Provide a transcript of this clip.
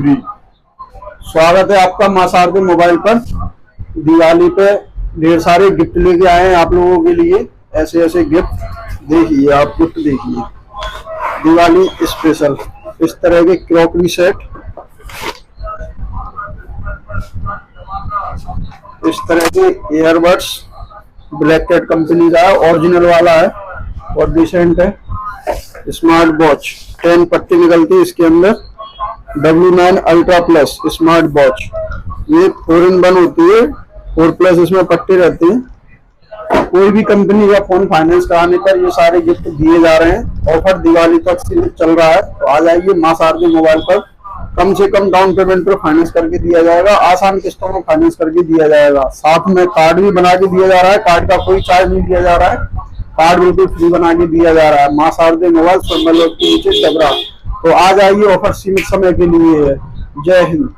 3। स्वागत है आपका मां शारदे मोबाइल पर। दिवाली पे ढेर सारे गिफ्ट लेके आए हैं आप लोगों के लिए। ऐसे ऐसे गिफ्ट देखिए, आप गिफ्ट देखिए दिवाली स्पेशल। इस तरह के क्रॉकरी सेट, इस तरह के ईयरबड्स, ब्लैक कैट कंपनी का है, ओरिजिनल वाला है और डिसेंट है। स्मार्ट वॉच 10 पट्टी निकलती है इसके अंदर, W9 ultra plus smart watch. ये 4-in-1 होती है, 4+ इसमें पट्टी रहती है। कोई भी कंपनी का फोन फाइनेंस कराने पर ये सारे गिफ्ट दिए जा रहे हैं। ऑफर दिवाली तक सीमित चल रहा है, तो आ जाइए मां शारदे मोबाइल पर। कम से कम डाउन पेमेंट पर फाइनेंस करके दिया जाएगा, आसान किस्तों में फाइनेंस करके दिया जाएगा। साथ में कार्ड भी बना के दिया जा रहा है, कार्ड का कोई चार्ज नहीं दिया जा रहा है, कार्ड बिल्कुल फ्री बना के दिया जा रहा है। मां शारदे मोबाइल के नीचे टबरा। तो आ जाइए, ऑफर सीमित समय के लिए है। जय हिंद।